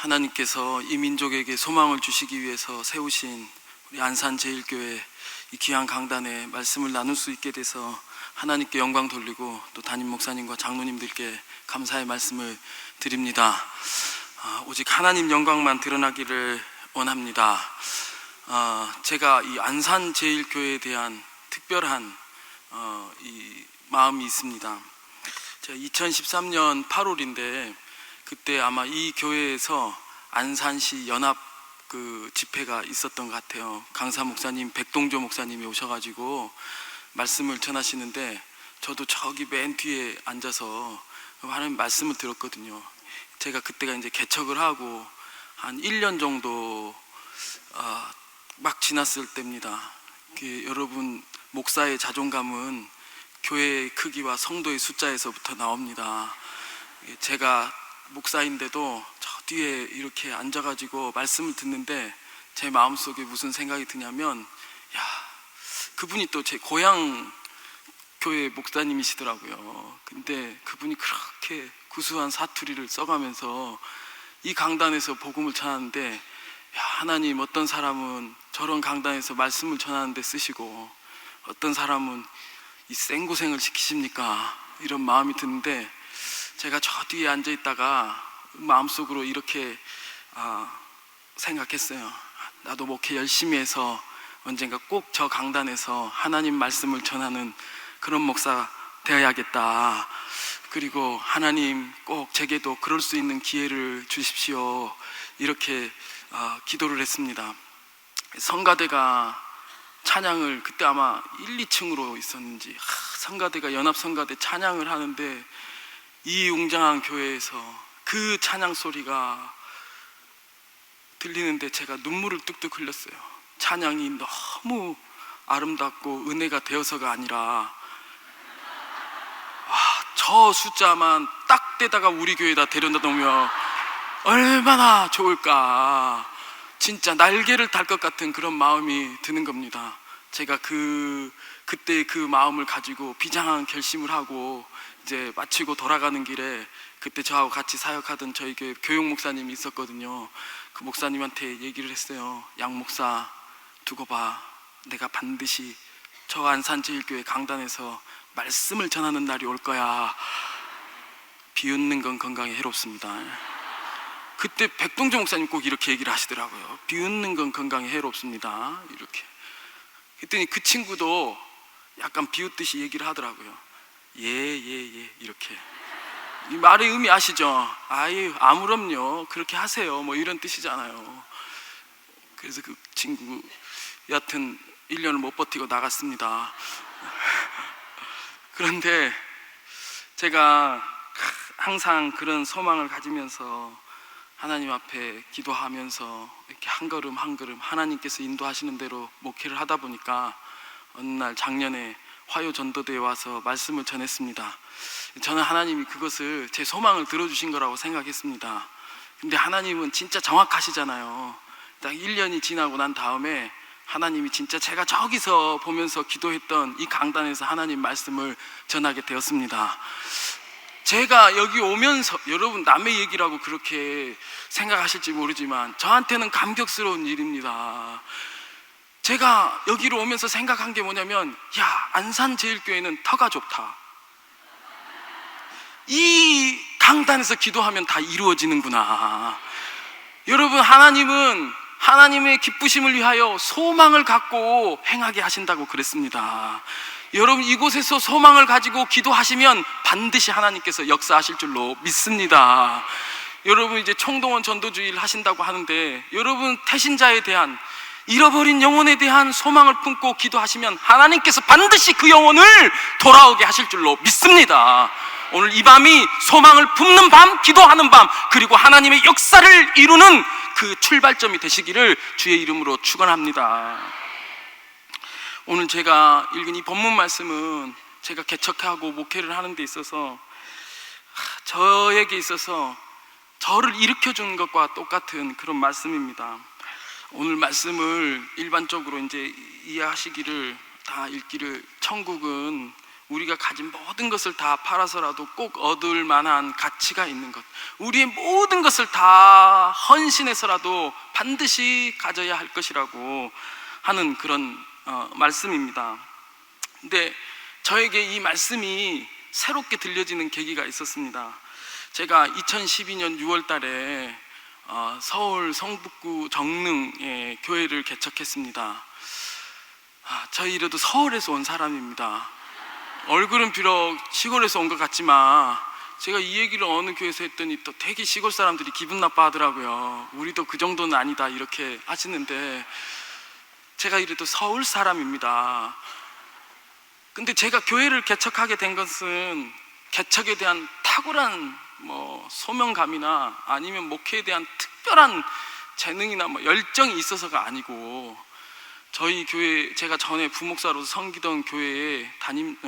하나님께서 이 민족에게 소망을 주시기 위해서 세우신 우리 안산제일교회 이 귀한 강단에 말씀을 나눌 수 있게 돼서 하나님께 영광 돌리고 또 담임 목사님과 장로님들께 감사의 말씀을 드립니다. 오직 하나님 영광만 드러나기를 원합니다. 제가 이 안산제일교회에 대한 특별한 이 마음이 있습니다. 제가 2013년 8월인데 그때 아마 이 교회에서 안산시 연합 집회가 있었던 것 같아요. 강사 목사님, 백동조 목사님이 오셔가지고 말씀을 전하시는데 저도 저기 맨 뒤에 앉아서 하나님 말씀을 들었거든요. 제가 그때가 이제 개척을 하고 한 1년 정도 막 지났을 때입니다. 여러분, 목사의 자존감은 교회의 크기와 성도의 숫자에서부터 나옵니다. 제가 목사인데도 저 뒤에 이렇게 앉아가지고 말씀을 듣는데 제 마음속에 무슨 생각이 드냐면, 그분이 또 제 고향 교회 목사님이시더라고요. 근데 그분이 그렇게 구수한 사투리를 써가면서 이 강단에서 복음을 전하는데, 하나님, 어떤 사람은 저런 강단에서 말씀을 전하는데 쓰시고 어떤 사람은 이 생고생을 시키십니까? 이런 마음이 드는데, 제가 저 뒤에 앉아있다가 마음속으로 이렇게 생각했어요. 나도 목회 열심히 해서 언젠가 꼭 저 강단에서 하나님 말씀을 전하는 그런 목사 되어야겠다. 그리고 하나님, 꼭 제게도 그럴 수 있는 기회를 주십시오. 이렇게 기도를 했습니다. 성가대가 찬양을, 그때 아마 1, 2층으로 있었는지, 성가대가 연합성가대 찬양을 하는데 이 웅장한 교회에서 그 찬양 소리가 들리는데 제가 눈물을 뚝뚝 흘렸어요. 찬양이 너무 아름답고 은혜가 되어서가 아니라, 저 숫자만 딱 떼다가 우리 교회에다 데려다 놓으면 얼마나 좋을까. 진짜 날개를 달 것 같은 그런 마음이 드는 겁니다. 제가 그때 그 마음을 가지고 비장한 결심을 하고 이제 마치고 돌아가는 길에, 그때 저하고 같이 사역하던 저희 교회 교육 목사님이 있었거든요. 그 목사님한테 얘기를 했어요. 양 목사, 두고 봐. 내가 반드시 저 안산제일교회 강단에서 말씀을 전하는 날이 올 거야. 비웃는 건 건강에 해롭습니다. 그때 백동조 목사님 꼭 이렇게 얘기를 하시더라고요. 비웃는 건 건강에 해롭습니다. 이렇게. 그랬더니 그 친구도 약간 비웃듯이 얘기를 하더라고요. 예, 이렇게. 이 말의 의미 아시죠? 아무렴요, 그렇게 하세요, 뭐 이런 뜻이잖아요. 그래서 그 친구 여하튼 1년을 못 버티고 나갔습니다. 그런데 제가 항상 그런 소망을 가지면서 하나님 앞에 기도하면서 이렇게 한 걸음 한 걸음 하나님께서 인도하시는 대로 목회를 하다 보니까 어느 날 작년에 화요전도대에 와서 말씀을 전했습니다. 저는 하나님이 그것을 제 소망을 들어주신 거라고 생각했습니다. 근데 하나님은 진짜 정확하시잖아요. 딱 1년이 지나고 난 다음에 하나님이 진짜 제가 저기서 보면서 기도했던 이 강단에서 하나님 말씀을 전하게 되었습니다. 제가 여기 오면서, 여러분 남의 얘기라고 그렇게 생각하실지 모르지만 저한테는 감격스러운 일입니다. 제가 여기로 오면서 생각한 게 뭐냐면, 안산제일교회는 터가 좋다. 이 강단에서 기도하면 다 이루어지는구나. 여러분, 하나님은 하나님의 기쁘심을 위하여 소망을 갖고 행하게 하신다고 그랬습니다. 여러분, 이곳에서 소망을 가지고 기도하시면 반드시 하나님께서 역사하실 줄로 믿습니다. 여러분, 이제 총동원 전도주의를 하신다고 하는데, 여러분, 태신자에 대한, 잃어버린 영혼에 대한 소망을 품고 기도하시면 하나님께서 반드시 그 영혼을 돌아오게 하실 줄로 믿습니다. 오늘 이 밤이 소망을 품는 밤, 기도하는 밤, 그리고 하나님의 역사를 이루는 그 출발점이 되시기를 주의 이름으로 축원합니다. 오늘 제가 읽은 이 본문 말씀은 제가 개척하고 목회를 하는 데 있어서 저에게 있어서 저를 일으켜준 것과 똑같은 그런 말씀입니다. 오늘 말씀을 일반적으로 이제 이해하시기를, 다 읽기를, 천국은 우리가 가진 모든 것을 다 팔아서라도 꼭 얻을 만한 가치가 있는 것, 우리의 모든 것을 다 헌신해서라도 반드시 가져야 할 것이라고 하는 그런 말씀입니다. 근데 저에게 이 말씀이 새롭게 들려지는 계기가 있었습니다. 제가 2012년 6월 달에 서울 성북구 정릉에 교회를 개척했습니다. 저희라도 서울에서 온 사람입니다. 얼굴은 비록 시골에서 온 것 같지만 제가 이 얘기를 어느 교회에서 했더니 또 되게 시골 사람들이 기분 나빠하더라고요. 우리도 그 정도는 아니다 이렇게 하시는데, 제가 이래도 서울 사람입니다. 근데 제가 교회를 개척하게 된 것은 개척에 대한 탁월한 소명감이나 아니면 목회에 대한 특별한 재능이나 열정이 있어서가 아니고, 저희 교회, 제가 전에 부목사로서 섬기던 교회에 선임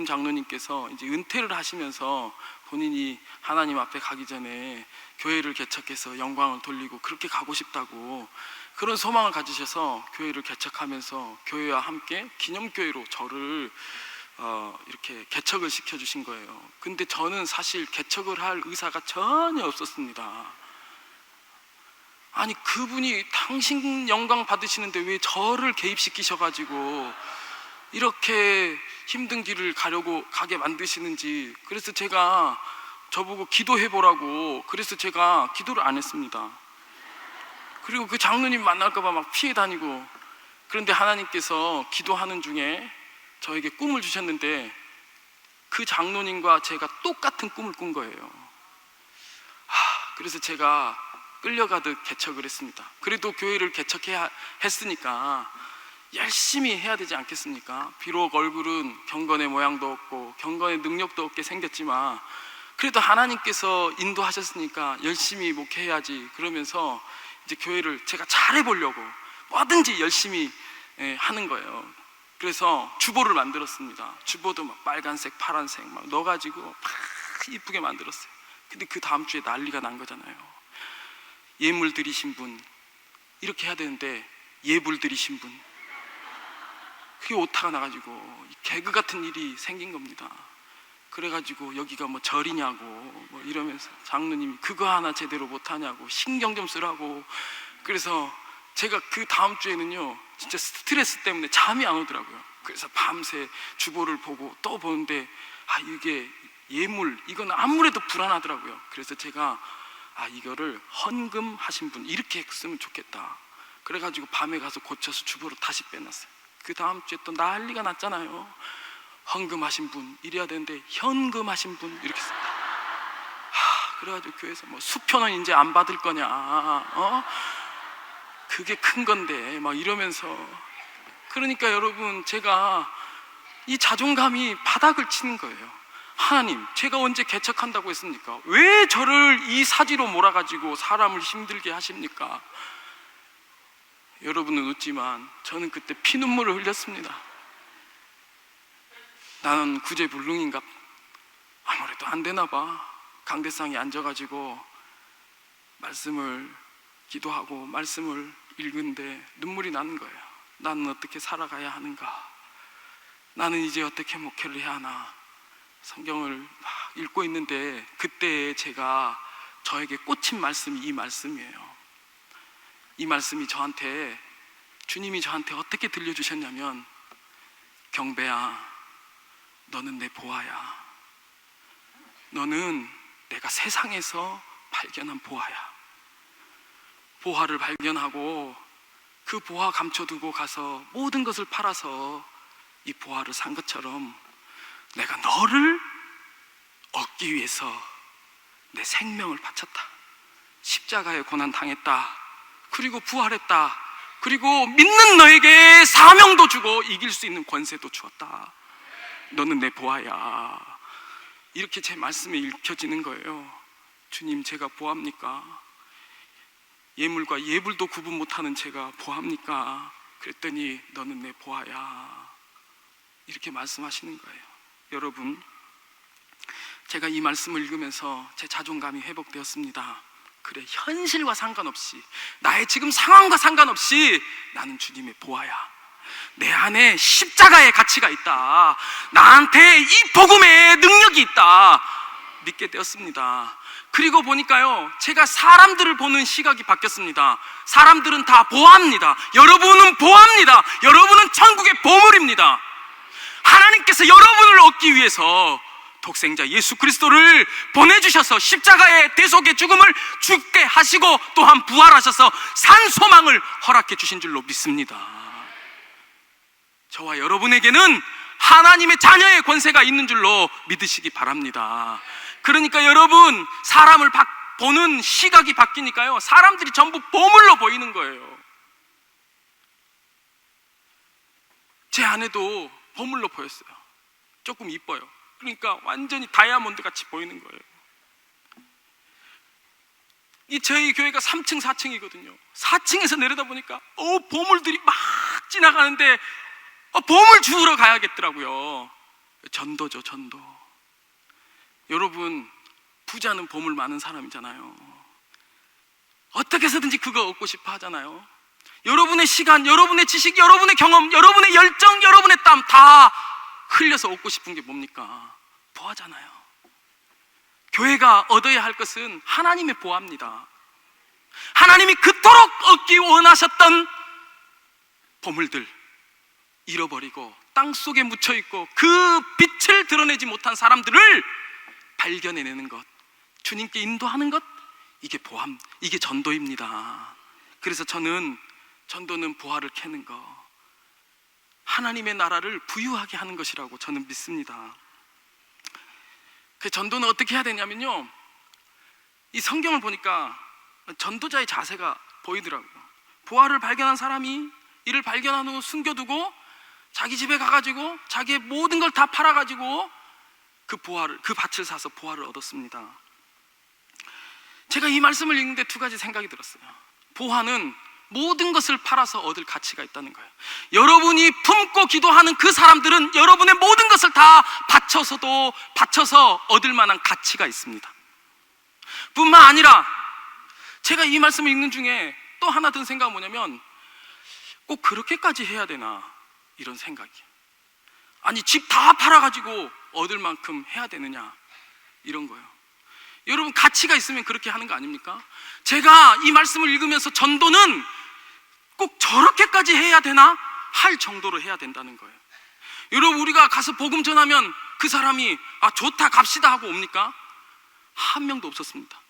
장로님께서 이제 은퇴를 하시면서 본인이 하나님 앞에 가기 전에 교회를 개척해서 영광을 돌리고 그렇게 가고 싶다고 그런 소망을 가지셔서 교회를 개척하면서 교회와 함께 기념교회로 저를 이렇게 개척을 시켜주신 거예요. 근데 저는 사실 개척을 할 의사가 전혀 없었습니다. 아니, 그분이 당신 영광 받으시는데 왜 저를 개입시키셔가지고 이렇게 힘든 길을 가게 만드시는지. 그래서 제가 저보고 기도해보라고, 그래서 제가 기도를 안 했습니다. 그리고 그 장로님 만날까봐 막 피해 다니고. 그런데 하나님께서 기도하는 중에 저에게 꿈을 주셨는데 그 장로님과 제가 똑같은 꿈을 꾼 거예요. 그래서 제가 끌려가듯 개척을 했습니다. 그래도 교회를 개척해야 했으니까 열심히 해야 되지 않겠습니까? 비록 얼굴은 경건의 모양도 없고 경건의 능력도 없게 생겼지만 그래도 하나님께서 인도하셨으니까 열심히 목회해야지, 그러면서 이제 교회를 제가 잘해보려고 뭐든지 열심히 하는 거예요. 그래서 주보를 만들었습니다. 주보도 막 빨간색, 파란색 막 넣어가지고 막 이쁘게 만들었어요. 근데 그 다음 주에 난리가 난 거잖아요. 예물 드리신 분, 이렇게 해야 되는데 예불 드리신 분, 그게 오타가 나가지고 개그 같은 일이 생긴 겁니다. 그래가지고 여기가 절이냐고 이러면서 장로님이 그거 하나 제대로 못하냐고 신경 좀 쓰라고. 그래서 제가 그 다음 주에는요 진짜 스트레스 때문에 잠이 안 오더라고요. 그래서 밤새 주보를 보고 또 보는데 이게 예물, 이건 아무래도 불안하더라고요. 그래서 제가 이거를 헌금하신 분 이렇게 쓰면 좋겠다. 그래가지고 밤에 가서 고쳐서 주보로 다시 빼놨어요. 그 다음 주에 또 난리가 났잖아요. 헌금하신 분 이래야 되는데 현금하신 분 이렇게 써요. 그래가지고 교회에서 수표는 이제 안 받을 거냐, 그게 큰 건데 막 이러면서. 그러니까 여러분, 제가 이 자존감이 바닥을 치는 거예요. 하나님, 제가 언제 개척한다고 했습니까? 왜 저를 이 사지로 몰아가지고 사람을 힘들게 하십니까? 여러분은 웃지만 저는 그때 피눈물을 흘렸습니다. 나는 구제불능인가? 아무래도 안 되나 봐. 강대상에 앉아가지고 말씀을 기도하고 말씀을 읽는데 눈물이 나는 거예요. 나는 어떻게 살아가야 하는가? 나는 이제 어떻게 목회를 해야 하나? 성경을 막 읽고 있는데 그때 제가 저에게 꽂힌 말씀이 이 말씀이에요. 이 말씀이 주님이 저한테 어떻게 들려주셨냐면, 경배야, 너는 내 보아야. 너는 내가 세상에서 발견한 보아야. 보아를 발견하고 그 보아 감춰두고 가서 모든 것을 팔아서 이 보아를 산 것처럼 내가 너를 얻기 위해서 내 생명을 바쳤다. 십자가에 고난 당했다. 그리고 부활했다. 그리고 믿는 너에게 사명도 주고 이길 수 있는 권세도 주었다. 너는 내 보아야. 이렇게 제 말씀에 읽혀지는 거예요. 주님, 제가 보합니까? 예물과 예불도 구분 못하는 제가 보합니까? 그랬더니 너는 내 보아야. 이렇게 말씀하시는 거예요. 여러분, 제가 이 말씀을 읽으면서 제 자존감이 회복되었습니다. 그래, 현실과 상관없이, 나의 지금 상황과 상관없이 나는 주님의 보아야. 내 안에 십자가의 가치가 있다, 나한테 이 복음의 능력이 있다 믿게 되었습니다. 그리고 보니까요, 제가 사람들을 보는 시각이 바뀌었습니다. 사람들은 다 보합니다. 여러분은 보합니다. 여러분은 천국의 보물입니다. 하나님께서 여러분을 얻기 위해서 독생자 예수 그리스도를 보내주셔서 십자가의 대속의 죽음을 죽게 하시고 또한 부활하셔서 산 소망을 허락해 주신 줄로 믿습니다. 저와 여러분에게는 하나님의 자녀의 권세가 있는 줄로 믿으시기 바랍니다. 그러니까 여러분, 사람을 보는 시각이 바뀌니까요, 사람들이 전부 보물로 보이는 거예요. 제 아내도 보물로 보였어요. 조금 이뻐요. 그러니까 완전히 다이아몬드 같이 보이는 거예요. 저희 교회가 3층 4층이거든요 4층에서 내려다보니까 보물들이 막 지나가는데 보물 주우러 가야겠더라고요. 전도죠, 전도. 여러분, 부자는 보물 많은 사람이잖아요. 어떻게 해서든지 그거 얻고 싶어 하잖아요. 여러분의 시간, 여러분의 지식, 여러분의 경험, 여러분의 열정, 여러분의 땀 다 흘려서 얻고 싶은 게 뭡니까? 보아잖아요. 교회가 얻어야 할 것은 하나님의 보아입니다. 하나님이 그토록 얻기 원하셨던 보물들 잃어버리고 땅속에 묻혀있고 그 빛을 드러내지 못한 사람들을 발견해내는 것, 주님께 인도하는 것, 이게 보함, 이게 전도입니다. 그래서 저는 전도는 보화를 캐는 거, 하나님의 나라를 부유하게 하는 것이라고 저는 믿습니다. 그 전도는 어떻게 해야 되냐면요, 이 성경을 보니까 전도자의 자세가 보이더라고요. 보화를 발견한 사람이 이를 발견한 후 숨겨두고 자기 집에 가가지고 자기의 모든 걸 다 팔아가지고 그 밭을 사서 보화를 얻었습니다. 제가 이 말씀을 읽는데 두 가지 생각이 들었어요. 보화는 모든 것을 팔아서 얻을 가치가 있다는 거예요. 여러분이 품고 기도하는 그 사람들은 여러분의 모든 것을 다 바쳐서 얻을 만한 가치가 있습니다. 뿐만 아니라 제가 이 말씀을 읽는 중에 또 하나 든 생각은 뭐냐면, 꼭 그렇게까지 해야 되나, 이런 생각이. 아니, 집 다 팔아가지고 얻을 만큼 해야 되느냐, 이런 거예요. 여러분, 가치가 있으면 그렇게 하는 거 아닙니까? 제가 이 말씀을 읽으면서 전도는 꼭 저렇게까지 해야 되나 할 정도로 해야 된다는 거예요. 여러분, 우리가 가서 복음 전하면 그 사람이 좋다 갑시다 하고 옵니까? 한 명도 없었습니다.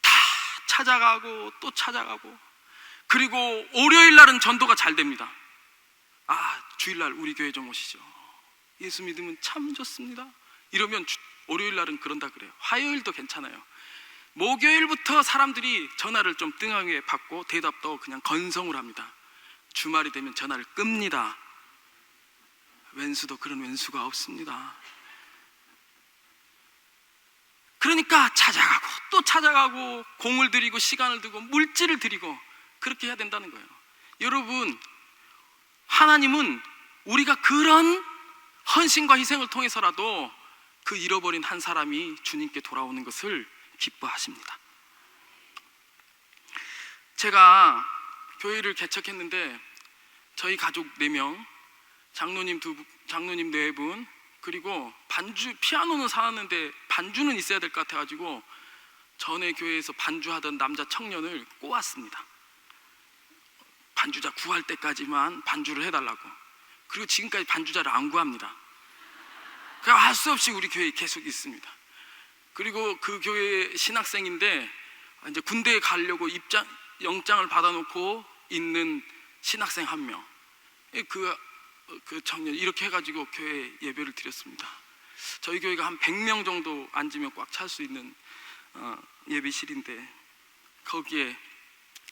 다 찾아가고 또 찾아가고, 그리고 월요일 날은 전도가 잘 됩니다. 주일날 우리 교회 좀 오시죠. 예수 믿으면 참 좋습니다. 이러면 월요일 날은 그런다 그래요. 화요일도 괜찮아요. 목요일부터 사람들이 전화를 좀 뜸하게 받고 대답도 그냥 건성으로 합니다. 주말이 되면 전화를 끕니다. 왼수도 그런 왼수가 없습니다. 그러니까 찾아가고 또 찾아가고 공을 들이고 시간을 들고 물질을 들이고 그렇게 해야 된다는 거예요. 여러분, 하나님은 우리가 그런 헌신과 희생을 통해서라도 그 잃어버린 한 사람이 주님께 돌아오는 것을 기뻐하십니다. 제가 교회를 개척했는데 저희 가족 4명, 장로님 4분, 그리고 피아노는 사놨는데 반주는 있어야 될 것 같아가지고 전에 교회에서 반주하던 남자 청년을 꼬았습니다. 반주자 구할 때까지만 반주를 해달라고. 그리고 지금까지 반주자를 안 구합니다. 그러니까 할 수 없이 우리 교회에 계속 있습니다. 그리고 그 교회 신학생인데 이제 군대에 가려고 영장을 받아놓고 있는 신학생 1명, 그 청년 이렇게 해가지고 교회 예배를 드렸습니다. 저희 교회가 한 100명 정도 앉으면 꽉 찰 수 있는 예배실인데 거기에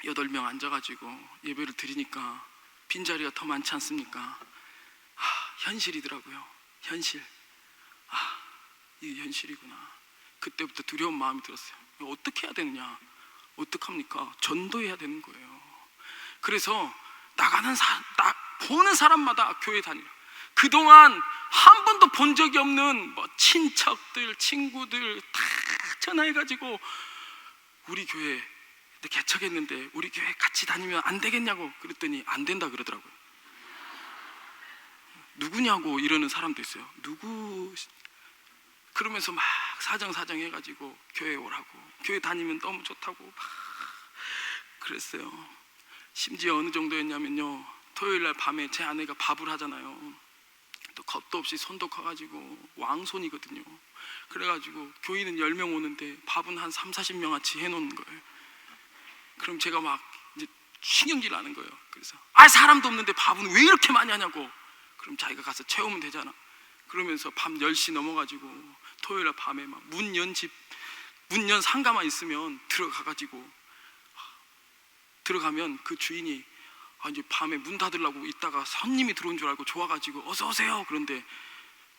8명 앉아가지고 예배를 드리니까 빈자리가 더 많지 않습니까? 현실이더라고요. 현실. 이게 현실이구나. 그때부터 두려운 마음이 들었어요. 어떻게 해야 되느냐? 어떡합니까? 전도해야 되는 거예요. 그래서 보는 사람마다 교회 다니라. 그동안 한 번도 본 적이 없는 친척들, 친구들 다 전화해가지고 우리 교회 근데 개척했는데 우리 교회 같이 다니면 안 되겠냐고 그랬더니 안 된다 그러더라고요. 누구냐고 이러는 사람도 있어요. 누구? 그러면서 막 사정 해가지고 교회 오라고, 교회 다니면 너무 좋다고 막 그랬어요. 심지어 어느 정도였냐면요, 토요일날 밤에 제 아내가 밥을 하잖아요. 또 겁도 없이 손도 커가지고 왕손이거든요. 그래가지고 교인은 10명 오는데 밥은 한 30-40명어치 해놓는 거예요. 그럼 제가 막 이제 신경질 나는 거예요. 그래서 사람도 없는데 밥은 왜 이렇게 많이 하냐고. 그럼 자기가 가서 채우면 되잖아. 그러면서 밤 10시 넘어가지고 토요일날 밤에 막 문 연 상가만 있으면 들어가면 그 주인이 이제 밤에 문 닫으려고 있다가 손님이 들어온 줄 알고 좋아가지고 어서 오세요. 그런데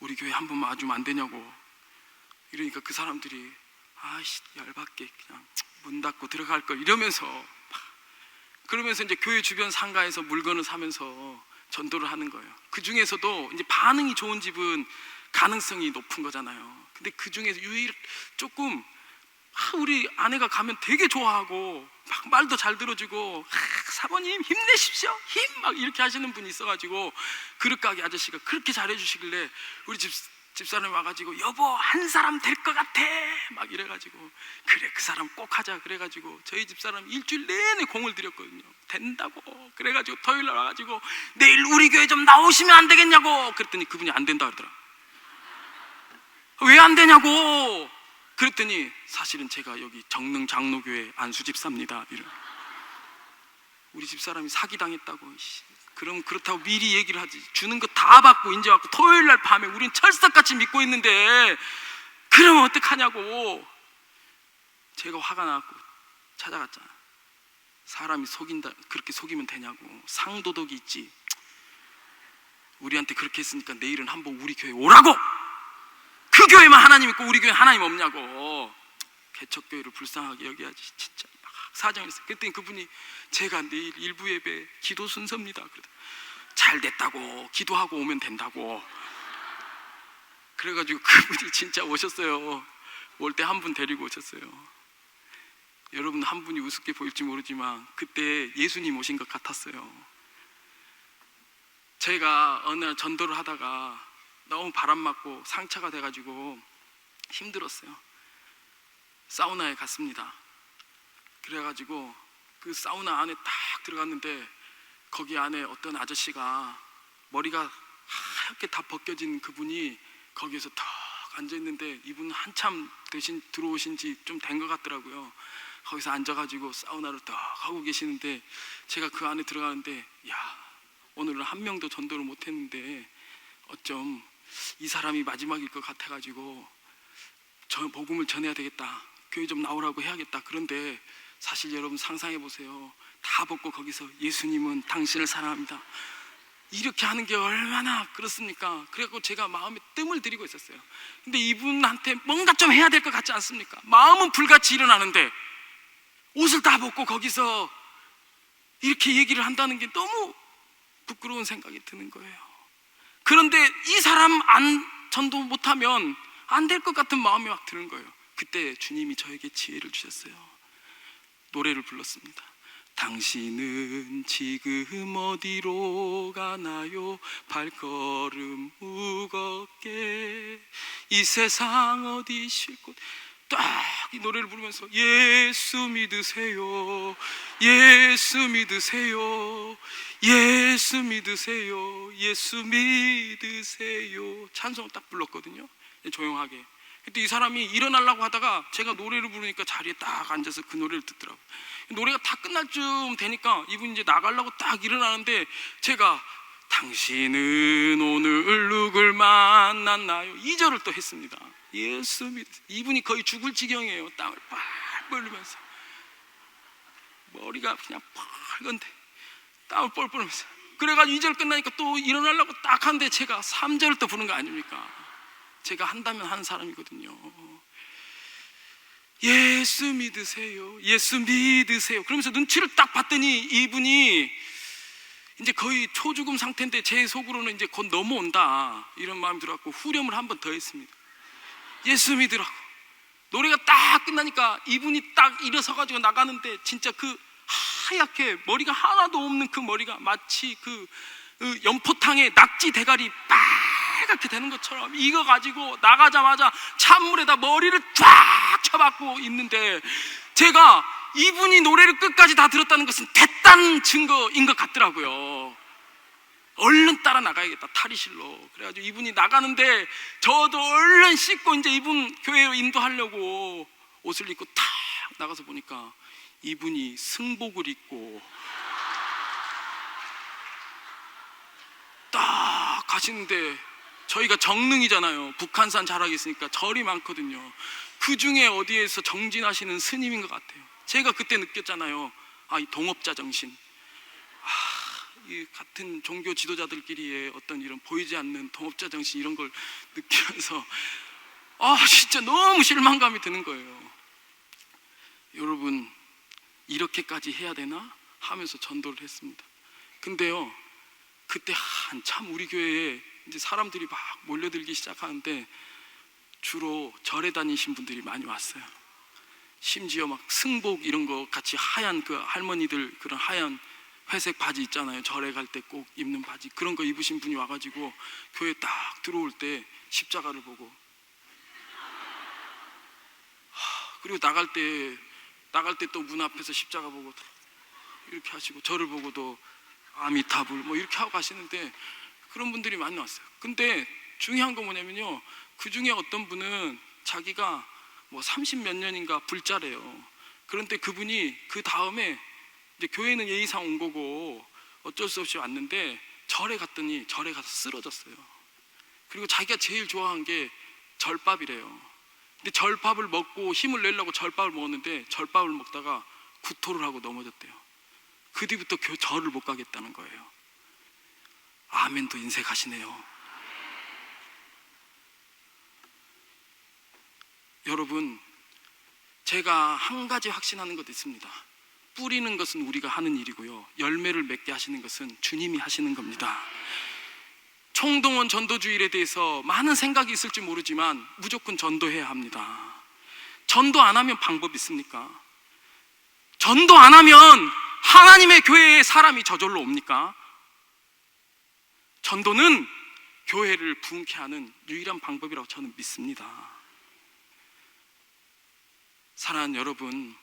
우리 교회 한 번만 와주면 안 되냐고. 이러니까 그 사람들이 아이씨 열받게 그냥 문 닫고 들어갈 걸 이러면서 그러면서 이제 교회 주변 상가에서 물건을 사면서 전도를 하는 거예요. 그 중에서도 이제 반응이 좋은 집은 가능성이 높은 거잖아요. 근데 그 중에서 유일 조금 우리 아내가 가면 되게 좋아하고 막 말도 잘 들어주고 사모님 힘내십시오 힘 막 이렇게 하시는 분이 있어가지고 그릇가게 아저씨가 그렇게 잘해주시길래 우리 집사람이 와가지고 여보 한 사람 될 것 같아 막 이래가지고 그래 그 사람 꼭 하자 그래가지고 저희 집사람 일주일 내내 공을 들였거든요. 된다고 그래가지고 토요일날 와가지고 내일 우리 교회 좀 나오시면 안 되겠냐고 그랬더니 그분이 안 된다 그러더라. 왜 안 되냐고 그랬더니 사실은 제가 여기 정릉 장로교회 안수 집사입니다. 우리 집사람이 사기당했다고. 그럼 그렇다고 미리 얘기를 하지. 주는 거 다 받고 이제 왔고 토요일날 밤에 우린 철석같이 믿고 있는데 그러면 어떡하냐고. 제가 화가 나갖고 찾아갔잖아. 사람이 속인다 그렇게 속이면 되냐고. 상도덕이 있지. 우리한테 그렇게 했으니까 내일은 한번 우리 교회 오라고. 그 교회만 하나님 있고 우리 교회 하나님 없냐고. 개척교회를 불쌍하게 여겨야지. 진짜 막 사정을 했어요. 그랬더니 그분이 제가 내일 일부 예배 기도 순서입니다. 잘 됐다고 기도하고 오면 된다고. 그래가지고 그분이 진짜 오셨어요. 올 때 한 분 데리고 오셨어요. 여러분 한 분이 우습게 보일지 모르지만 그때 예수님 오신 것 같았어요. 제가 어느 날 전도를 하다가 너무 바람 맞고 상처가 돼가지고 힘들었어요. 사우나에 갔습니다. 그래가지고 그 사우나 안에 딱 들어갔는데 거기 안에 어떤 아저씨가 머리가 하얗게 다 벗겨진 그분이 거기에서 탁 앉아있는데 이분은 한참 대신 들어오신 지 좀 된 것 같더라고요. 거기서 앉아가지고 사우나를 딱 하고 계시는데 제가 그 안에 들어가는데 오늘은 한 명도 전도를 못했는데 어쩜 이 사람이 마지막일 것 같아가지고 저 복음을 전해야 되겠다. 교회 좀 나오라고 해야겠다. 그런데 사실 여러분 상상해 보세요. 다 벗고 거기서 예수님은 당신을 사랑합니다. 이렇게 하는 게 얼마나 그렇습니까? 그래갖고 제가 마음에 뜸을 들이고 있었어요. 근데 이분한테 뭔가 좀 해야 될 것 같지 않습니까? 마음은 불같이 일어나는데 옷을 다 벗고 거기서 이렇게 얘기를 한다는 게 너무 부끄러운 생각이 드는 거예요. 그런데 이 사람 전도 못하면 안 될 것 같은 마음이 막 드는 거예요. 그때 주님이 저에게 지혜를 주셨어요. 노래를 불렀습니다. 당신은 지금 어디로 가나요? 발걸음 무겁게 이 세상 어디 쉴 곳. 딱 이 노래를 부르면서 예수 믿으세요. 예수 믿으세요. 예수 믿으세요. 예수 믿으세요. 찬송을 딱 불렀거든요. 조용하게. 그때 이 사람이 일어나려고 하다가 제가 노래를 부르니까 자리에 딱 앉아서 그 노래를 듣더라고요. 노래가 다 끝날 쯤 되니까 이분이 이제 나가려고 딱 일어나는데 제가 당신은 오늘 누굴 만났나요? 2절을 또 했습니다. 예수 믿으세요. 이분이 거의 죽을 지경이에요. 땀을 뻘뻘 흘리면서 머리가 그냥 빨간데 땀을 뻘뻘 흘리면서 그래가지고 2절 끝나니까 또 일어나려고 딱 하는데 제가 3절을 또 부른 거 아닙니까? 제가 한다면 하는 사람이거든요. 예수 믿으세요. 예수 믿으세요. 그러면서 눈치를 딱 봤더니 이분이 이제 거의 초죽음 상태인데 제 속으로는 이제 곧 넘어온다 이런 마음이 들어갖고 후렴을 한 번 더 했습니다. 예수 믿으라고. 노래가 딱 끝나니까 이분이 딱 일어서가지고 나가는데 진짜 그 하얗게 머리가 하나도 없는 그 머리가 마치 그 연포탕에 낙지 대가리 빨갛게 되는 것처럼 이거 가지고 나가자마자 찬물에다 머리를 쫙 쳐박고 있는데, 제가 이분이 노래를 끝까지 다 들었다는 것은 됐다는 증거인 것 같더라고요. 얼른 따라 나가야겠다, 탈의실로. 그래가지고 이분이 나가는데 저도 얼른 씻고 이제 이분 교회로 인도하려고 옷을 입고 탁 나가서 보니까 이분이 승복을 입고 딱 가시는데, 저희가 정릉이잖아요. 북한산 자락이 있으니까 절이 많거든요. 그 중에 어디에서 정진하시는 스님인 것 같아요. 제가 그때 느꼈잖아요. 이 동업자 정신. 이 같은 종교 지도자들끼리의 어떤 이런 보이지 않는 동업자 정신, 이런 걸 느끼면서 진짜 너무 실망감이 드는 거예요. 여러분, 이렇게까지 해야 되나 하면서 전도를 했습니다. 근데요, 그때 한참 우리 교회에 이제 사람들이 막 몰려들기 시작하는데 주로 절에 다니신 분들이 많이 왔어요. 심지어 막 승복 이런 거 같이 하얀 그 할머니들 그런 하얀 회색 바지 있잖아요. 절에 갈 때 꼭 입는 바지, 그런 거 입으신 분이 와가지고 교회 딱 들어올 때 십자가를 보고, 그리고 나갈 때 또 문 앞에서 십자가 보고 이렇게 하시고, 저를 보고도 아미타불 뭐 이렇게 하고 가시는데, 그런 분들이 많이 왔어요. 근데 중요한 건 뭐냐면요, 그 중에 어떤 분은 자기가 뭐 30몇 년인가 불자래요. 그런데 그분이 그 다음에 이제 교회는 예의상 온 거고 어쩔 수 없이 왔는데, 절에 갔더니 절에 가서 쓰러졌어요. 그리고 자기가 제일 좋아한 게 절밥이래요. 근데 절밥을 먹고 힘을 내려고 절밥을 먹었는데, 절밥을 먹다가 구토를 하고 넘어졌대요. 그 뒤부터 절을 못 가겠다는 거예요. 아멘도 인색하시네요. 여러분, 제가 한 가지 확신하는 것도 있습니다. 뿌리는 것은 우리가 하는 일이고요, 열매를 맺게 하시는 것은 주님이 하시는 겁니다. 총동원 전도주일에 대해서 많은 생각이 있을지 모르지만 무조건 전도해야 합니다. 전도 안 하면 방법 있습니까? 전도 안 하면 하나님의 교회에 사람이 저절로 옵니까? 전도는 교회를 부흥케 하는 유일한 방법이라고 저는 믿습니다. 사랑하는 여러분,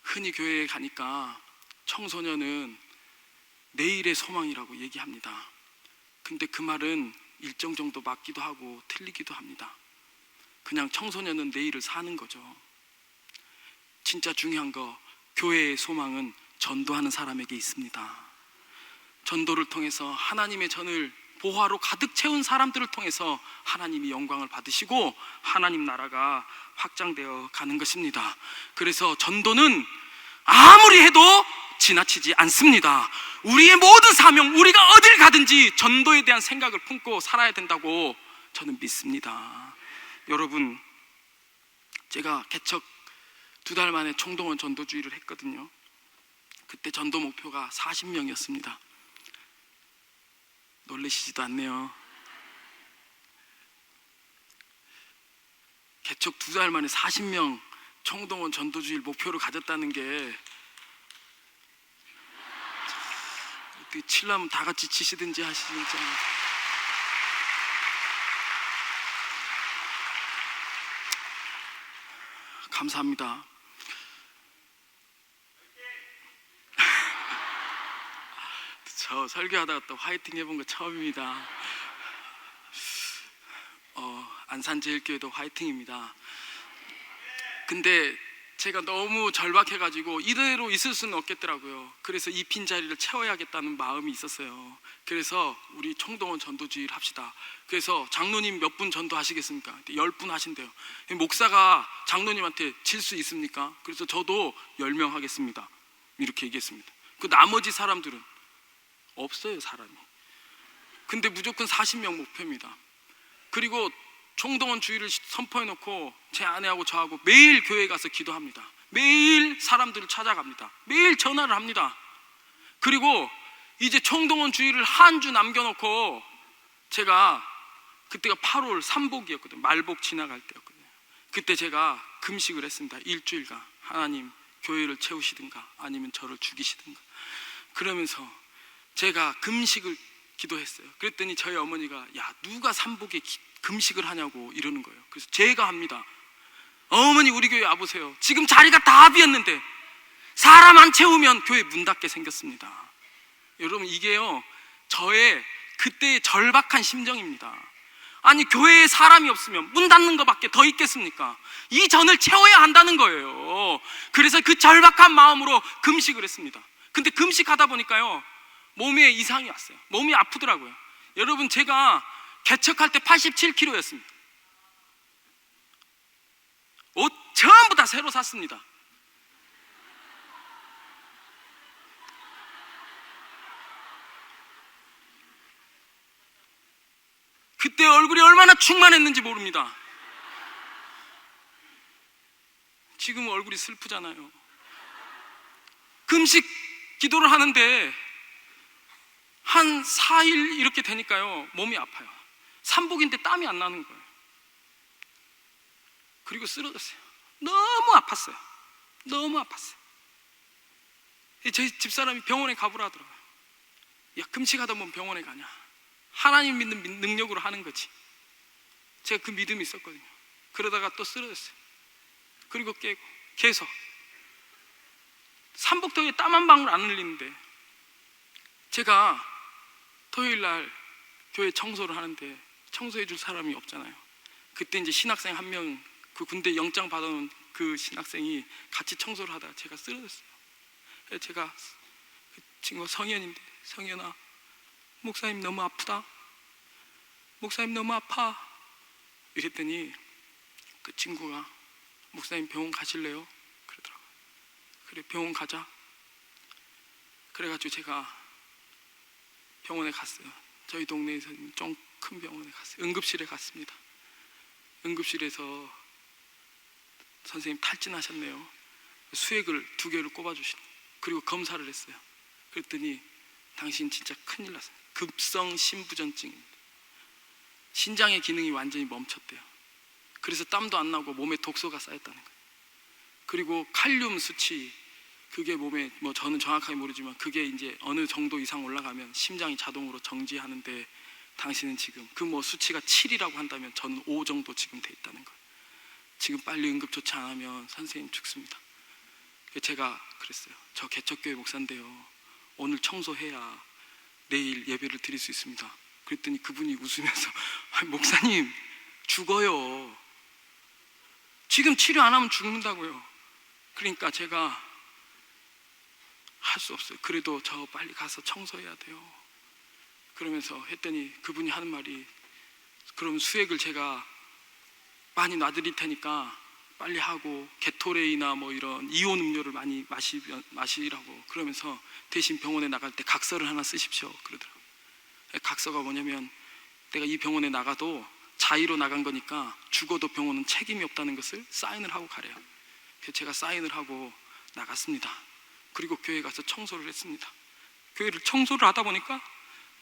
흔히 교회에 가니까 청소년은 내일의 소망이라고 얘기합니다. 근데 그 말은 일정 정도 맞기도 하고 틀리기도 합니다. 그냥 청소년은 내일을 사는 거죠. 진짜 중요한 거, 교회의 소망은 전도하는 사람에게 있습니다. 전도를 통해서 하나님의 전을 보화로 가득 채운 사람들을 통해서 하나님이 영광을 받으시고 하나님 나라가 확장되어 가는 것입니다. 그래서 전도는 아무리 해도 지나치지 않습니다. 우리의 모든 사명, 우리가 어딜 가든지 전도에 대한 생각을 품고 살아야 된다고 저는 믿습니다. 여러분, 제가 개척 2달 만에 총동원 전도주의를 했거든요. 그때 전도 목표가 40명이었습니다. 놀라시지도 않네요. 개척 2달 만에 40명 총동원 전도주의를 목표로 가졌다는 게, 치려면 다 같이 치시든지 하시지. 진짜 감사합니다. 저 설교하다가 또 화이팅 해본 거 처음입니다. 안산제일교회도 화이팅입니다. 근데 제가 너무 절박해가지고 이대로 있을 수는 없겠더라고요. 그래서 이 빈 자리를 채워야겠다는 마음이 있었어요. 그래서 우리 총동원 전도주의를 합시다. 그래서 장로님 몇 분 전도하시겠습니까? 10분 하신대요. 목사가 장로님한테 질 수 있습니까? 그래서 저도 10명 하겠습니다, 이렇게 얘기했습니다. 그 나머지 사람들은 없어요, 사람이. 근데 무조건 40명 목표입니다. 그리고 총동원 주의를 선포해놓고 제 아내하고 저하고 매일 교회에 가서 기도합니다. 매일 사람들을 찾아갑니다. 매일 전화를 합니다. 그리고 이제 총동원 주의를 한 주 남겨놓고, 제가 그때가 8월 삼복이었거든요. 말복 지나갈 때였거든요. 그때 제가 금식을 했습니다. 일주일간. 하나님, 교회를 채우시든가 아니면 저를 죽이시든가. 그러면서 제가 금식을 기도했어요. 그랬더니 저희 어머니가 야, 누가 삼복에 금식을 하냐고 이러는 거예요. 그래서 제가 합니다. 어머니, 우리 교회 와보세요. 지금 자리가 다 비었는데 사람 안 채우면 교회 문 닫게 생겼습니다. 여러분, 이게요, 저의 그때의 절박한 심정입니다. 아니, 교회에 사람이 없으면 문 닫는 것밖에 더 있겠습니까? 이 전을 채워야 한다는 거예요. 그래서 그 절박한 마음으로 금식을 했습니다. 근데 금식하다 보니까요, 몸에 이상이 왔어요. 몸이 아프더라고요. 여러분, 제가 개척할 때 87kg였습니다. 옷 전부 다 새로 샀습니다. 그때 얼굴이 얼마나 충만했는지 모릅니다. 지금 얼굴이 슬프잖아요. 금식 기도를 하는데 한 4일 이렇게 되니까요, 몸이 아파요. 삼복인데 땀이 안 나는 거예요. 그리고 쓰러졌어요. 너무 아팠어요. 너무 아팠어요. 저희 집사람이 병원에 가보라 하더라고요. 야, 금식하다 보면 병원에 가냐? 하나님 믿는 능력으로 하는 거지. 제가 그 믿음이 있었거든요. 그러다가 또 쓰러졌어요. 그리고 깨고 계속 삼복도에 땀 한 방울 안 흘리는데, 제가 토요일 날 교회 청소를 하는데 청소해 줄 사람이 없잖아요. 그때 이제 신학생 한 명, 그 군대 영장 받아놓은 그 신학생이 같이 청소를 하다가 제가 쓰러졌어요. 제가 그 친구가 성현인데, 성현아, 목사님 너무 아프다. 목사님 너무 아파. 이랬더니 그 친구가 목사님 병원 가실래요? 그러더라고요. 그래, 병원 가자. 그래가지고 제가 병원에 갔어요. 저희 동네에서 좀 큰 병원에 갔어요. 응급실에 갔습니다. 응급실에서 선생님 탈진하셨네요. 수액을 2개를 꼽아주시는, 그리고 검사를 했어요. 그랬더니 당신 진짜 큰일 났어요. 급성 심부전증입니다. 신장의 기능이 완전히 멈췄대요. 그래서 땀도 안 나고 몸에 독소가 쌓였다는 거예요. 그리고 칼륨 수치, 그게 몸에, 뭐 저는 정확하게 모르지만 그게 이제 어느 정도 이상 올라가면 심장이 자동으로 정지하는데, 당신은 지금 그 뭐 수치가 7이라고 한다면 저는 5 정도 지금 돼 있다는 거예요. 지금 빨리 응급 조치 안 하면 선생님 죽습니다. 제가 그랬어요. 저 개척교회 목사인데요, 오늘 청소해야 내일 예배를 드릴 수 있습니다. 그랬더니 그분이 웃으면서 목사님, 죽어요. 지금 치료 안 하면 죽는다고요. 그러니까 제가 할 수 없어요. 그래도 저 빨리 가서 청소해야 돼요. 그러면서 했더니 그분이 하는 말이, 그럼 수액을 제가 많이 놔드릴 테니까 빨리 하고 게토레이나 뭐 이런 이온 음료를 많이 마시라고. 그러면서 대신 병원에 나갈 때 각서를 하나 쓰십시오 그러더라고요. 각서가 뭐냐면, 내가 이 병원에 나가도 자의로 나간 거니까 죽어도 병원은 책임이 없다는 것을 사인을 하고 가래요. 그래서 제가 사인을 하고 나갔습니다. 그리고 교회 가서 청소를 했습니다. 교회를 청소를 하다 보니까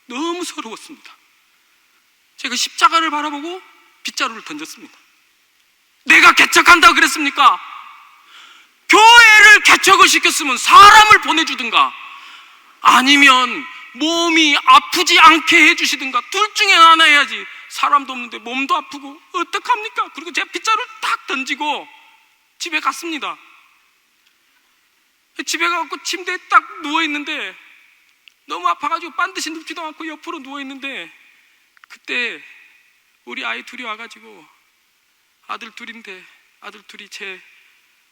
너무 서러웠습니다. 제가 십자가를 바라보고 빗자루를 던졌습니다. 내가 개척한다고 그랬습니까? 교회를 개척을 시켰으면 사람을 보내주든가 아니면 몸이 아프지 않게 해주시든가, 둘 중에 하나 해야지. 사람도 없는데 몸도 아프고 어떡합니까? 그리고 제가 빗자루를 딱 던지고 집에 갔습니다. 집에 가서 침대에 딱 누워있는데 너무 아파가지고 반드시 눕지도 않고 옆으로 누워있는데, 그때 우리 아이 둘이 와가지고, 아들 둘인데 아들 둘이 제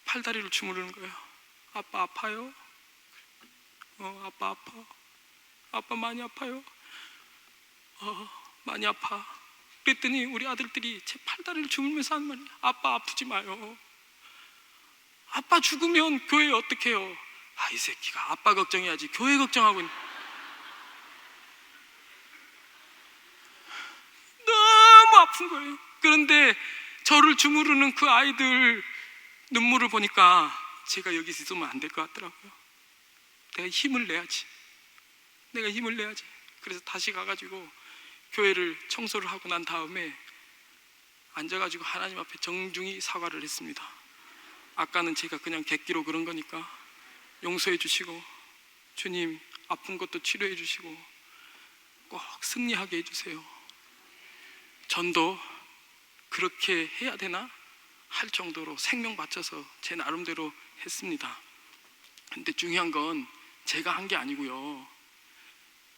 팔다리를 주무르는 거예요. 아빠 아파요? 아빠 아파. 아빠 많이 아파요? 많이 아파. 그랬더니 우리 아들들이 제 팔다리를 주물면서 하는 말이, 아빠 아프지 마요. 아빠 죽으면 교회 어떻게 해요? 이 새끼가 아빠 걱정해야지 교회 걱정하고 있는. 너무 아픈 거예요. 그런데 저를 주무르는 그 아이들 눈물을 보니까 제가 여기 있으면 안 될 것 같더라고요. 내가 힘을 내야지. 그래서 다시 가가지고 교회를 청소를 하고 난 다음에 앉아가지고 하나님 앞에 정중히 사과를 했습니다. 아까는 제가 그냥 객기로 그런 거니까 용서해 주시고, 주님 아픈 것도 치료해 주시고 꼭 승리하게 해주세요. 전도 그렇게 해야 되나 할 정도로 생명 바쳐서 제 나름대로 했습니다. 근데 중요한 건 제가 한 게 아니고요,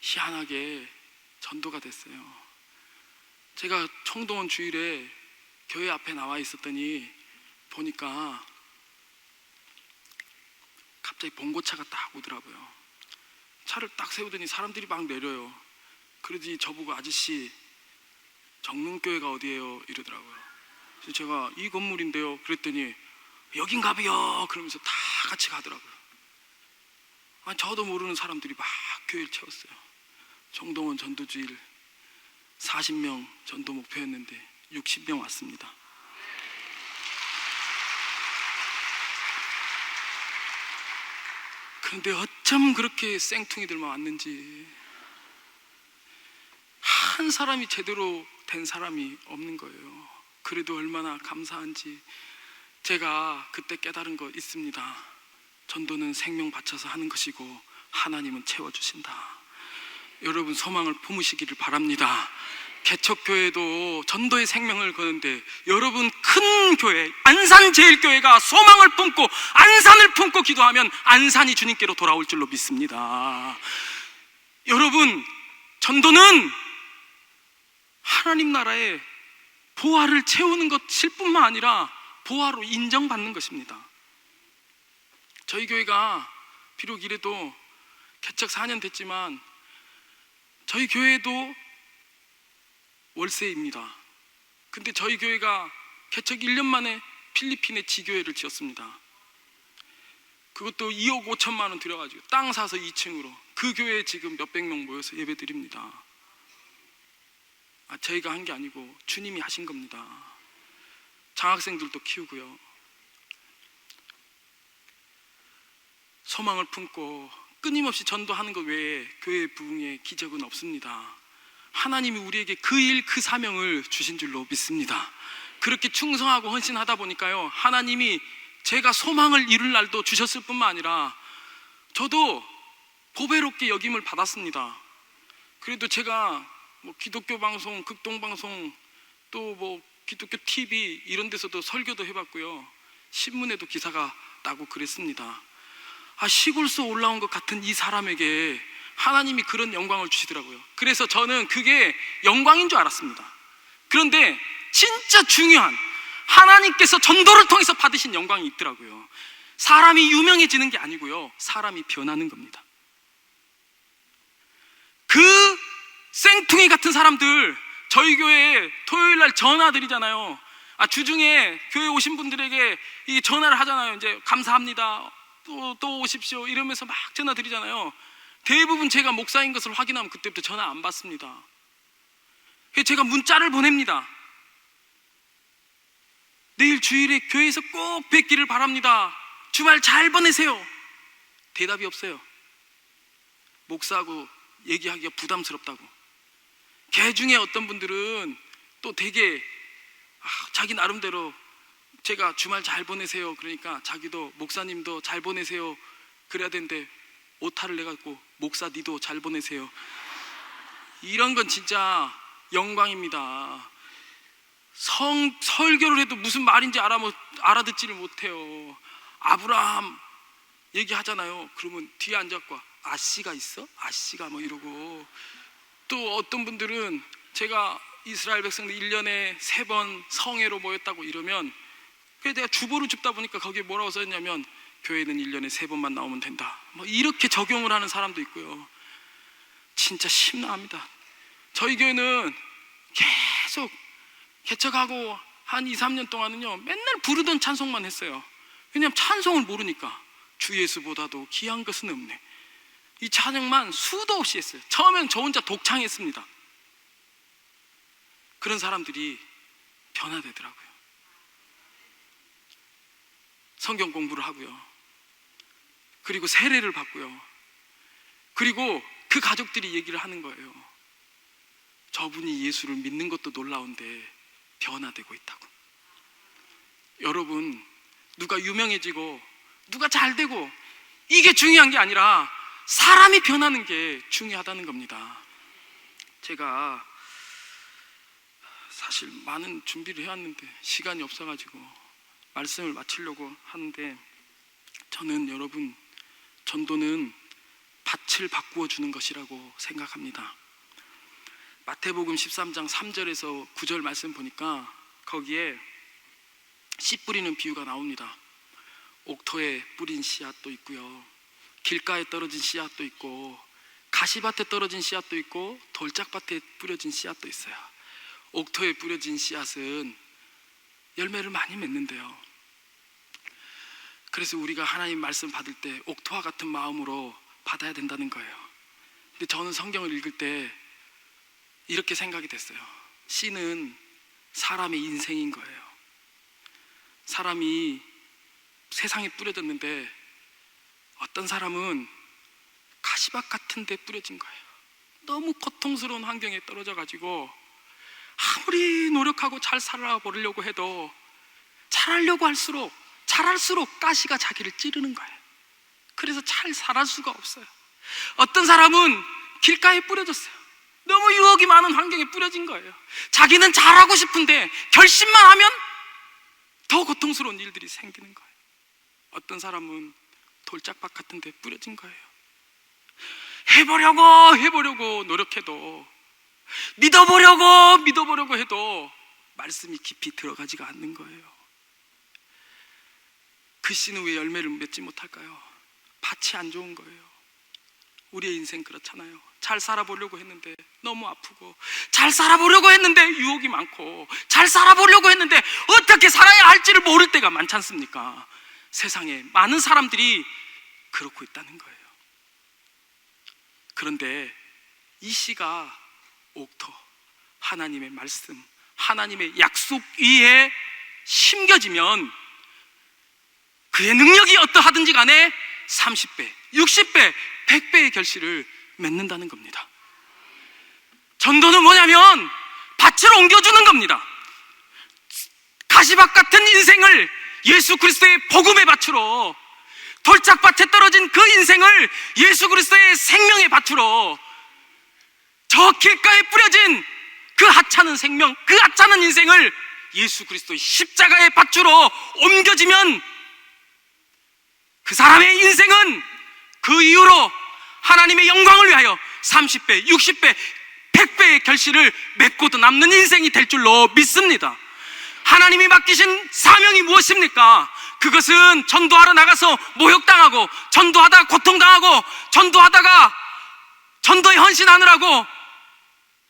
희한하게 전도가 됐어요. 제가 청동원 주일에 교회 앞에 나와 있었더니 보니까 갑자기 봉고차가 딱 오더라고요. 차를 딱 세우더니 사람들이 막 내려요. 그러더니 저보고 아저씨 정릉교회가 어디예요? 이러더라고요. 그래서 제가 이 건물인데요 그랬더니 여긴가비요 그러면서 다 같이 가더라고요. 저도 모르는 사람들이 막 교회를 채웠어요. 청동원 전도주일 40명 전도 목표였는데 60명 왔습니다. 그런데 어쩜 그렇게 생퉁이들만 왔는지 한 사람이 제대로 된 사람이 없는 거예요. 그래도 얼마나 감사한지 제가 그때 깨달은 거 있습니다. 전도는 생명 바쳐서 하는 것이고 하나님은 채워주신다. 여러분 소망을 품으시기를 바랍니다. 개척교회도 전도의 생명을 거는데 여러분 큰 교회 안산제일교회가 소망을 품고 안산을 품고 기도하면 안산이 주님께로 돌아올 줄로 믿습니다. 여러분 전도는 하나님 나라의 보화를 채우는 것일 뿐만 아니라 보화로 인정받는 것입니다. 저희 교회가 비록 이래도 개척 4년 됐지만 저희 교회도 월세입니다. 근데 저희 교회가 개척 1년 만에 필리핀에 지교회를 지었습니다. 그것도 2억 5천만 원 들여가지고 땅 사서 2층으로 그 교회에 지금 몇백 명 모여서 예배 드립니다. 저희가 한 게 아니고 주님이 하신 겁니다. 장학생들도 키우고요. 소망을 품고 끊임없이 전도하는 것 외에 교회 부흥의 기적은 없습니다. 하나님이 우리에게 그 일, 그 사명을 주신 줄로 믿습니다. 그렇게 충성하고 헌신하다 보니까요, 하나님이 제가 소망을 이룰 날도 주셨을 뿐만 아니라 저도 보배롭게 여김을 받았습니다. 그래도 제가 기독교 방송, 극동 방송, 또 기독교 TV 이런 데서도 설교도 해봤고요, 신문에도 기사가 나고 그랬습니다. 시골서 올라온 것 같은 이 사람에게 하나님이 그런 영광을 주시더라고요. 그래서 저는 그게 영광인 줄 알았습니다. 그런데 진짜 중요한 하나님께서 전도를 통해서 받으신 영광이 있더라고요. 사람이 유명해지는 게 아니고요, 사람이 변하는 겁니다. 그 생퉁이 같은 사람들 저희 교회에 토요일날 전화 드리잖아요. 주중에 교회 오신 분들에게 이 전화를 하잖아요. 이제 감사합니다, 또 오십시오 이러면서 막 전화 드리잖아요. 대부분 제가 목사인 것을 확인하면 그때부터 전화 안 받습니다. 제가 문자를 보냅니다. 내일 주일에 교회에서 꼭 뵙기를 바랍니다. 주말 잘 보내세요. 대답이 없어요. 목사하고 얘기하기가 부담스럽다고. 개 중에 어떤 분들은 또 되게 자기 나름대로 제가 주말 잘 보내세요 그러니까 자기도 목사님도 잘 보내세요 그래야 되는데 오타를 내갖고 목사 니도 잘 보내세요. 이런 건 진짜 영광입니다. 설교를 해도 무슨 말인지 알아듣지를 못해요. 아브라함 얘기하잖아요. 그러면 뒤에 앉아갖고 아씨가 있어? 아씨가 이러고. 또 어떤 분들은 제가 이스라엘 백성들 1년에 3번 성회로 모였다고 이러면, 그래 내가 주보를 줍다 보니까 거기에 뭐라고 써있냐면 교회는 1년에 3번만 나오면 된다, 이렇게 적용을 하는 사람도 있고요. 진짜 심란합니다. 저희 교회는 계속 개척하고 한 2, 3년 동안은요 맨날 부르던 찬송만 했어요. 왜냐하면 찬송을 모르니까. 주 예수보다도 귀한 것은 없네, 이 찬양만 수도 없이 했어요. 처음엔 저 혼자 독창했습니다. 그런 사람들이 변화되더라고요. 성경 공부를 하고요, 그리고 세례를 받고요, 그리고 그 가족들이 얘기를 하는 거예요. 저분이 예수를 믿는 것도 놀라운데 변화되고 있다고. 여러분, 누가 유명해지고 누가 잘되고 이게 중요한 게 아니라 사람이 변하는 게 중요하다는 겁니다. 제가 사실 많은 준비를 해왔는데 시간이 없어가지고 말씀을 마치려고 하는데, 저는 여러분, 전도는 밭을 바꾸어 주는 것이라고 생각합니다. 마태복음 13장 3절에서 9절 말씀 보니까 거기에 씨 뿌리는 비유가 나옵니다. 옥토에 뿌린 씨앗도 있고요, 길가에 떨어진 씨앗도 있고, 가시밭에 떨어진 씨앗도 있고, 돌짝밭에 뿌려진 씨앗도 있어요. 옥토에 뿌려진 씨앗은 열매를 많이 맺는데요, 그래서 우리가 하나님 말씀 받을 때 옥토와 같은 마음으로 받아야 된다는 거예요. 근데 저는 성경을 읽을 때 이렇게 생각이 됐어요. 씨는 사람의 인생인 거예요. 사람이 세상에 뿌려졌는데 어떤 사람은 가시밭 같은 데 뿌려진 거예요. 너무 고통스러운 환경에 떨어져 가지고 아무리 노력하고 잘 살아보려고 해도 잘하려고 잘할수록 가시가 자기를 찌르는 거예요. 그래서 잘 살아갈 수가 없어요. 어떤 사람은 길가에 뿌려졌어요. 너무 유혹이 많은 환경에 뿌려진 거예요. 자기는 잘하고 싶은데 결심만 하면 더 고통스러운 일들이 생기는 거예요. 어떤 사람은 돌짝밭 같은 데 뿌려진 거예요. 해보려고 노력해도, 믿어보려고 해도 말씀이 깊이 들어가지가 않는 거예요. 그 씨는 왜 열매를 맺지 못할까요? 밭이 안 좋은 거예요. 우리의 인생 그렇잖아요. 잘 살아보려고 했는데 너무 아프고, 잘 살아보려고 했는데 유혹이 많고, 잘 살아보려고 했는데 어떻게 살아야 할지를 모를 때가 많지 않습니까? 세상에 많은 사람들이 그렇고 있다는 거예요. 그런데 이 씨가 옥토, 하나님의 말씀, 하나님의 약속 위에 심겨지면 그의 능력이 어떠하든지 간에 30배, 60배, 100배의 결실을 맺는다는 겁니다. 전도는 뭐냐면 밭을 옮겨주는 겁니다. 가시밭 같은 인생을 예수 그리스도의 복음의 밭으로, 돌짝밭에 떨어진 그 인생을 예수 그리스도의 생명의 밭으로, 저 길가에 뿌려진 그 하찮은 생명, 그 하찮은 인생을 예수 그리스도의 십자가의 밭으로 옮겨지면 그 사람의 인생은 그 이후로 하나님의 영광을 위하여 30배, 60배, 100배의 결실을 맺고도 남는 인생이 될 줄로 믿습니다. 하나님이 맡기신 사명이 무엇입니까? 그것은 전도하러 나가서 모욕당하고, 전도하다가 고통당하고, 전도하다가 전도에 헌신하느라고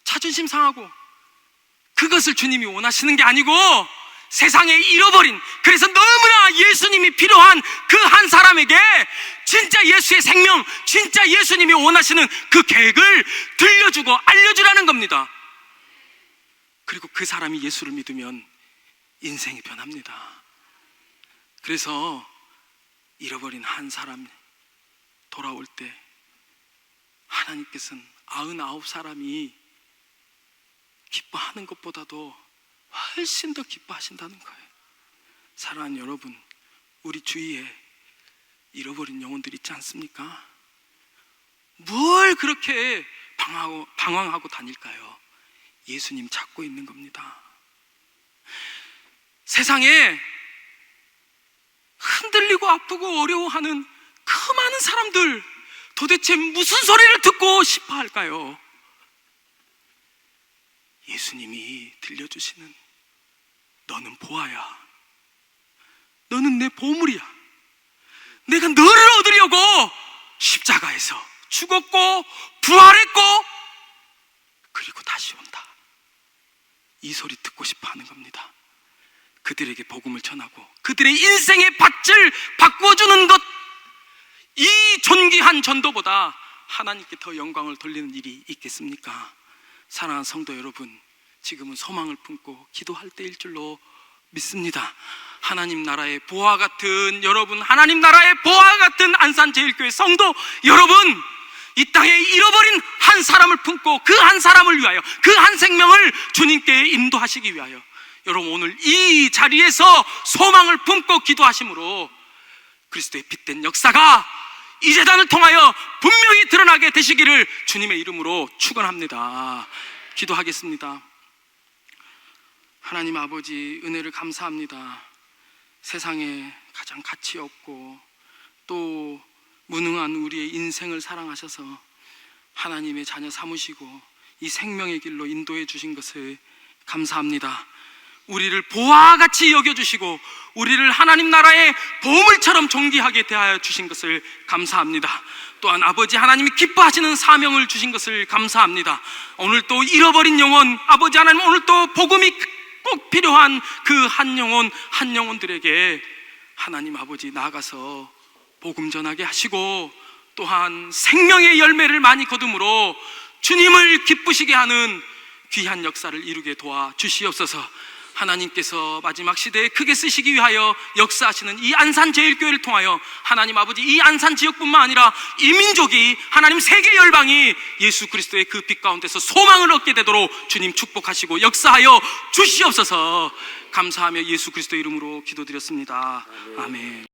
자존심 상하고, 그것을 주님이 원하시는 게 아니고, 세상에 잃어버린, 그래서 너무나 예수님이 필요한 그 한 사람에게 진짜 예수의 생명, 진짜 예수님이 원하시는 그 계획을 들려주고 알려주라는 겁니다. 그리고 그 사람이 예수를 믿으면 인생이 변합니다. 그래서 잃어버린 한 사람이 돌아올 때 하나님께서는 99사람이 기뻐하는 것보다도 훨씬 더 기뻐하신다는 거예요. 사랑하는 여러분, 우리 주위에 잃어버린 영혼들 있지 않습니까? 뭘 그렇게 방황하고 다닐까요? 예수님 찾고 있는 겁니다. 세상에 흔들리고 아프고 어려워하는 그 많은 사람들, 도대체 무슨 소리를 듣고 싶어 할까요? 예수님이 들려주시는, 너는 보아야, 너는 내 보물이야, 내가 너를 얻으려고 십자가에서 죽었고 부활했고 그리고 다시 온다, 이 소리 듣고 싶어 하는 겁니다. 그들에게 복음을 전하고 그들의 인생의 밭을 바꾸어주는 것, 이 존귀한 전도보다 하나님께 더 영광을 돌리는 일이 있겠습니까? 사랑하는 성도 여러분, 지금은 소망을 품고 기도할 때일 줄로 믿습니다. 하나님 나라의 보화 같은 여러분, 하나님 나라의 보화 같은 안산제일교회 성도 여러분, 이 땅에 잃어버린 한 사람을 품고 그 한 사람을 위하여, 그 한 생명을 주님께 인도하시기 위하여 여러분, 오늘 이 자리에서 소망을 품고 기도하심으로 그리스도의 빛된 역사가 이 제단을 통하여 분명히 드러나게 되시기를 주님의 이름으로 축원합니다. 기도하겠습니다. 하나님 아버지, 은혜를 감사합니다. 세상에 가장 가치 없고 또 무능한 우리의 인생을 사랑하셔서 하나님의 자녀 삼으시고 이 생명의 길로 인도해 주신 것을 감사합니다. 우리를 보화와 같이 여겨주시고 우리를 하나님 나라의 보물처럼 존귀하게 대하여 주신 것을 감사합니다. 또한 아버지 하나님이 기뻐하시는 사명을 주신 것을 감사합니다. 오늘 또 잃어버린 영혼, 아버지 하나님 오늘 또 복음이 꼭 필요한 그 한 영혼들에게 하나님 아버지 나아가서 복음 전하게 하시고 또한 생명의 열매를 많이 거둠으로 주님을 기쁘시게 하는 귀한 역사를 이루게 도와 주시옵소서. 하나님께서 마지막 시대에 크게 쓰시기 위하여 역사하시는 이 안산제일교회를 통하여 하나님 아버지 이 안산 지역뿐만 아니라 이 민족이 하나님 세계 열방이 예수 그리스도의 그 빛 가운데서 소망을 얻게 되도록 주님 축복하시고 역사하여 주시옵소서. 감사하며 예수 그리스도 이름으로 기도드렸습니다. 아멘.